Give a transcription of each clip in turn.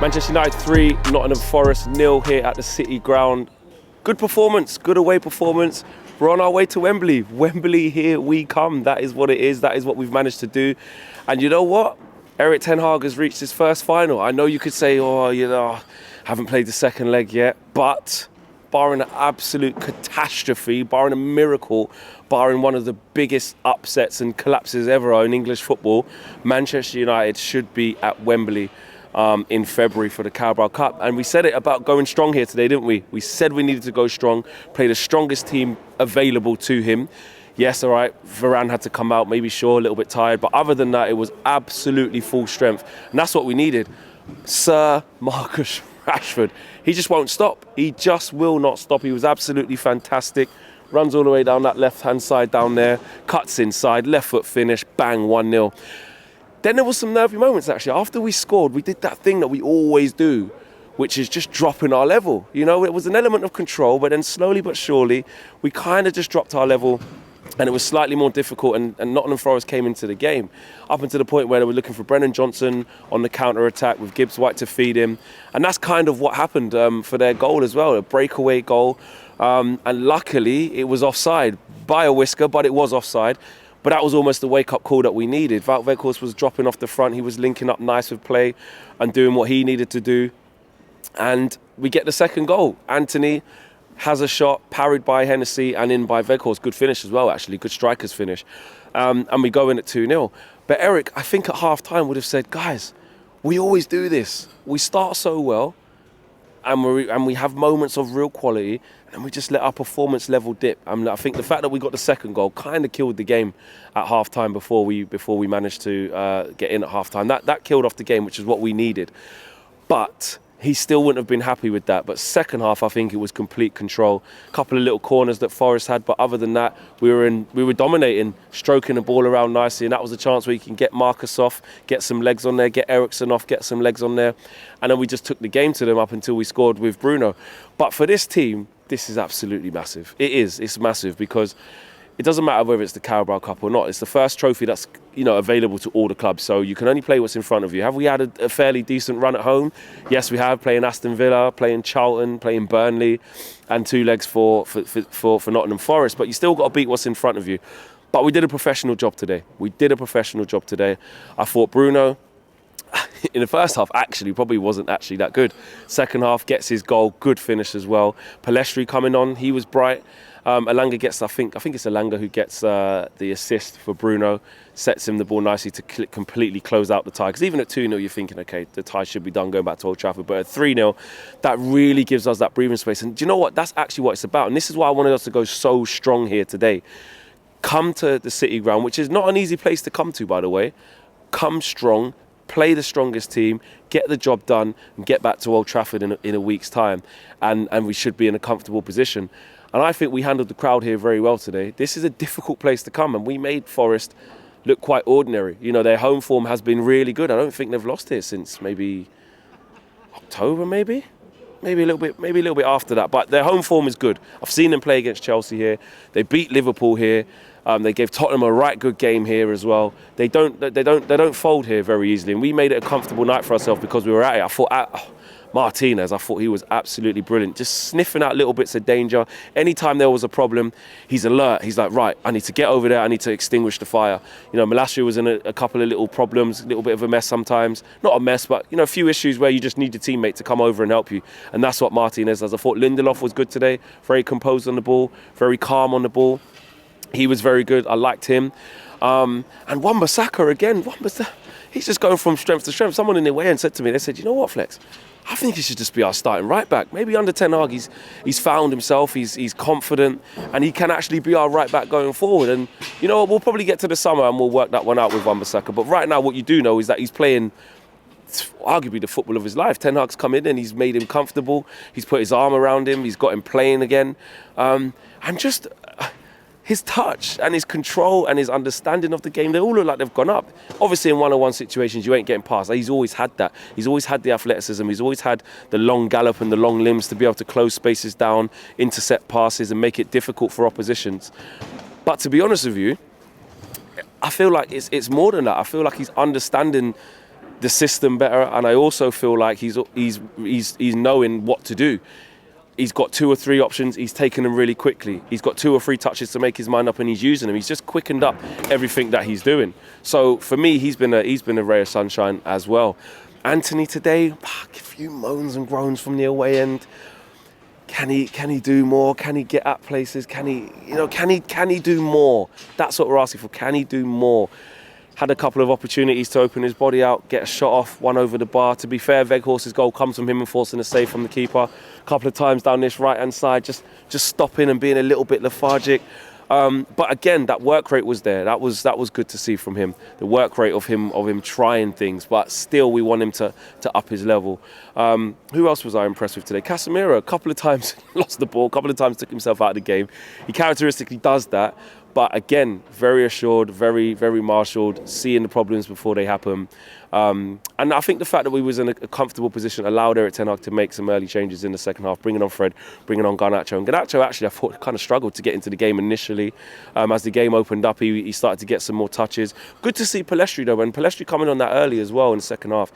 Manchester United 3, Nottingham Forest 0 here at the City Ground. Good performance, good away performance. We're on our way to Wembley. Wembley, here we come. That is what it is. That is what we've managed to do. And you know what? Erik ten Hag has reached his first final. I know you could say, haven't played the second leg yet. But barring an absolute catastrophe, barring a miracle, barring one of the biggest upsets and collapses ever in English football, Manchester United should be at Wembley in February for the Carabao Cup. And we said it about going strong here today, didn't we? We said we needed to go strong, play the strongest team available to him. Yes, all right, Varane had to come out, maybe sure, a little bit tired. But other than that, it was absolutely full strength. And that's what we needed. Sir Marcus Rashford, he just won't stop. He just will not stop. He was absolutely fantastic. Runs all the way down that left-hand side down there, cuts inside, left foot finish, bang, 1-0. Then there was some nervy moments, actually. After we scored, we did that thing that we always do, which is just dropping our level. You know, it was an element of control, but then slowly but surely, we kind of just dropped our level, and it was slightly more difficult, and Nottingham Forest came into the game, up until the point where they were looking for Brennan Johnson on the counter-attack with Gibbs White to feed him. And that's kind of what happened for their goal as well, a breakaway goal. And luckily, it was offside by a whisker, but it was offside. But that was almost the wake-up call that we needed. Wout Weghorst was dropping off the front. He was linking up nice with play and doing what he needed to do. And we get the second goal. Anthony has a shot, parried by Hennessy and in by Weghorst. Good finish as well, actually. Good striker's finish. And we go in at 2-0. But Erik, I think at half-time would have said, guys, we always do this. We start so well and we have moments of real quality, and we just let our performance level dip. I think the fact that we got the second goal kind of killed the game at half-time before we managed to get in at half-time. That killed off the game, which is what we needed. But he still wouldn't have been happy with that. But second half, I think it was complete control. A couple of little corners that Forest had, but other than that, we were dominating, stroking the ball around nicely, and that was a chance where you can get Marcus off, get some legs on there, get Eriksen off, get some legs on there, and then we just took the game to them up until we scored with Bruno. But for this team, this is absolutely massive. It is. It's massive because it doesn't matter whether it's the Carabao Cup or not. It's the first trophy that's available to all the clubs. So you can only play what's in front of you. Have we had a fairly decent run at home? Yes, we have. Playing Aston Villa, playing Charlton, playing Burnley, and 2 legs for Nottingham Forest. But you still got to beat what's in front of you. But we did a professional job today. I thought Bruno, in the first half, actually probably wasn't actually that good. Second half, gets his goal, good finish as well. Palestri coming on, he was bright. Elanga gets, I think it's Elanga who gets the assist for Bruno, sets him the ball nicely to completely close out the tie. Because even at 2-0, you're thinking, okay, the tie should be done going back to Old Trafford. But at 3-0, that really gives us that breathing space. And do you know what? That's actually what it's about. And this is why I wanted us to go so strong here today. Come to the City Ground, which is not an easy place to come to, by the way. Come strong, play the strongest team, get the job done, and get back to Old Trafford in a week's time. And we should be in a comfortable position. And I think we handled the crowd here very well today. This is a difficult place to come, and we made Forest look quite ordinary. Their home form has been really good. I don't think they've lost here since maybe October, maybe a little bit after that. But their home form is good. I've seen them play against Chelsea here. They beat Liverpool here. They gave Tottenham a right good game here as well. They don't fold here very easily, and we made it a comfortable night for ourselves because we were at it. I thought Martinez, I thought he was absolutely brilliant, just sniffing out little bits of danger. Anytime there was a problem, he's alert. He's like, right, I need to get over there. I need to extinguish the fire. Malacia was in a couple of little problems, a little bit of a mess sometimes. Not a mess, but a few issues where you just need your teammate to come over and help you. And that's what Martinez does. I thought Lindelof was good today, very composed on the ball, very calm on the ball. He was very good. I liked him. And Wan-Bissaka again. He's just going from strength to strength. Someone in the way and said to me, they said, you know what, Flex? I think he should just be our starting right back. Maybe under Ten Hag, he's found himself, he's confident, and he can actually be our right back going forward. And we'll probably get to the summer and we'll work that one out with Wan-Bissaka. But right now, what you do know is that he's playing arguably the football of his life. Ten Hag's come in and he's made him comfortable. He's put his arm around him. He's got him playing again. And just his touch and his control and his understanding of the game, they all look like they've gone up. Obviously, in one-on-one situations, you ain't getting past. He's always had that. He's always had the athleticism. He's always had the long gallop and the long limbs to be able to close spaces down, intercept passes and make it difficult for oppositions. But to be honest with you, I feel like it's more than that. I feel like he's understanding the system better, and I also feel like he's knowing what to do. He's got 2 or 3 options. He's taken them really quickly. He's got 2 or 3 touches to make his mind up, and he's using them. He's just quickened up everything that he's doing. So for me, he's been a ray of sunshine as well. Anthony today, a few moans and groans from the away end. Can he do more? Can he get at places? Can he do more? That's what we're asking for. Can he do more? Had a couple of opportunities to open his body out, get a shot off, one over the bar. To be fair, Weghorst's goal comes from him enforcing a save from the keeper. A couple of times down this right-hand side, just stopping and being a little bit lethargic. But again, that work rate was there. That was good to see from him. The work rate of him trying things, but still we want him to up his level. Who else was I impressed with today? Casemiro, a couple of times lost the ball, a couple of times took himself out of the game. He characteristically does that. But again, very assured, very, very marshalled, seeing the problems before they happen. And I think the fact that we was in a comfortable position allowed Erik ten Hag to make some early changes in the second half, bringing on Fred, bringing on Garnacho. And Garnacho actually, I thought, kind of struggled to get into the game initially. As the game opened up, he started to get some more touches. Good to see Pellistri, though, and Pellistri coming on that early as well in the second half.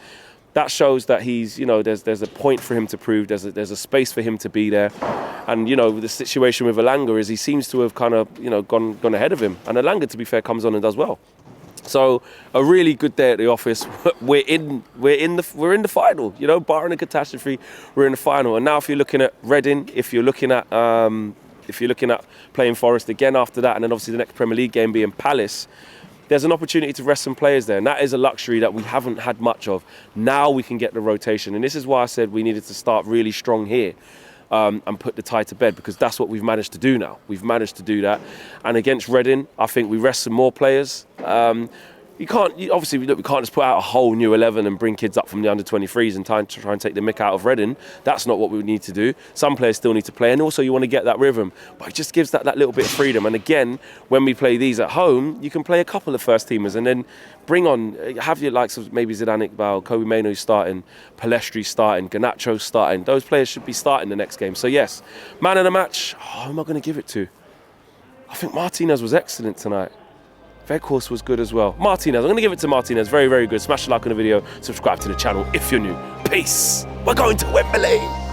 That shows that he's, there's a point for him to prove. There's a space for him to be there. And, the situation with Elanga is he seems to have kind of, gone ahead of him. And Elanga, to be fair, comes on and does well. So a really good day at the office. We're in the final, barring a catastrophe, we're in the final. And now if you're looking at Reading, if you're looking at playing Forest again after that, and then obviously the next Premier League game being Palace, there's an opportunity to rest some players there, and that is a luxury that we haven't had much of. Now we can get the rotation, and this is why I said we needed to start really strong here and put the tie to bed, because that's what we've managed to do now. We've managed to do that, and against Reading, I think we rest some more players. We can't just put out a whole new 11 and bring kids up from the under-23s and try and take the mick out of Reading. That's not what we need to do. Some players still need to play, and also you want to get that rhythm. But it just gives that little bit of freedom. And again, when we play these at home, you can play a couple of first-teamers and then have your likes of maybe Zidane Iqbal, Kobe Mainoo starting, Pellistri starting, Garnacho starting. Those players should be starting the next game. So yes, man of the match, who am I going to give it to? I think Martinez was excellent tonight. Weghorst was good as well. Martinez, I'm going to give it to Martinez. Very, very good. Smash the like on the video. Subscribe to the channel if you're new. Peace. We're going to Wembley.